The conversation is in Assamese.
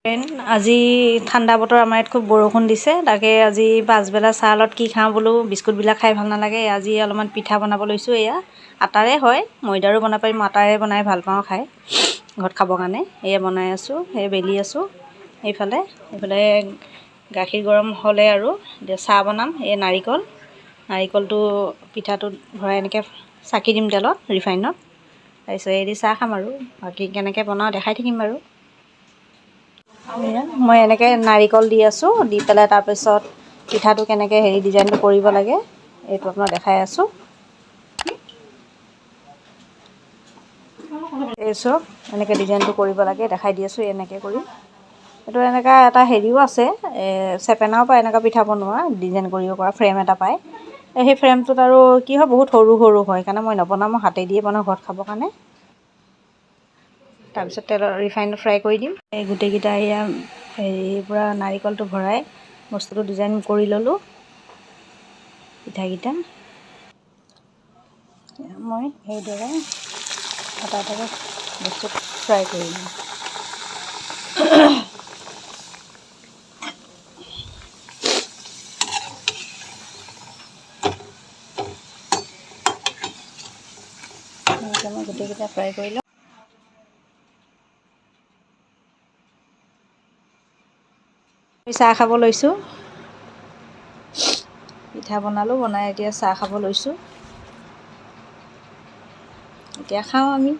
আজি ঠাণ্ডা বতৰ, আমাৰ ইয়াত খুব বৰষুণ দিছে। তাকে আজি পাছবেলা চাহ লগত কি খাওঁ বোলো, বিস্কুটবিলাক খাই ভাল নালাগে। আজি অলপমান পিঠা বনাব লৈছোঁ। এয়া আটাৰে হয়, ময়দাৰো বনাব পাৰি, মই আটাৰে বনাই ভাল পাওঁ খাই, ঘৰত খাবৰ কাৰণে। এয়া বনাই আছোঁ, সেই বেলি আছোঁ। এইফালে গাখীৰ গৰম হ'লে আৰু এতিয়া চাহ বনাম। এই নাৰিকলটো পিঠাটোত ভৰাই এনেকৈ চাকি দিম তেলত, ৰিফাইনত। তাৰপিছত এদি চাহ খাম আৰু বাকী কেনেকৈ বনাওঁ দেখাই থাকিম বাৰু। মই এনেকৈ নাৰিকল দি আছোঁ, দি পেলাই তাৰপিছত পিঠাটো কেনেকৈ ডিজাইনটো কৰিব লাগে এইটো আপোনাক দেখাই আছোঁ। এই চব এনেকৈ ডিজাইনটো কৰিব লাগে দেখাই দি আছোঁ। এনেকৈ কৰি এইটো এনেকুৱা এটা হেৰিও আছে, চেপেনাও পায় এনেকুৱা পিঠা বনোৱা ডিজাইন কৰিব পৰা ফ্ৰেম এটা পায়। সেই ফ্ৰেমটোত আৰু কি হয়, বহুত সৰু সৰু হয়, সেইকাৰণে মই নবনাওঁ, মই হাতে দিয়ে বনাওঁ ঘৰত খাবৰ কাৰণে। তাৰপিছত তেলত ৰিফাইনত ফ্ৰাই কৰি দিম। এই গোটেইকেইটা এয়া পূৰা নাৰিকলটো ভৰাই বস্তুটো ডিজাইন কৰি ল'লোঁ। পিঠাকেইটা মই এইদৰে এটা এটাকৈ বস্তু ফ্ৰাই কৰি লওঁ। মই গোটেইকেইটা ফ্ৰাই কৰি লওঁ। চাহ খাব লৈছোঁ। পিঠা বনালোঁ, বনাই এতিয়া চাহ খাব লৈছোঁ। এতিয়া খাওঁ আমি।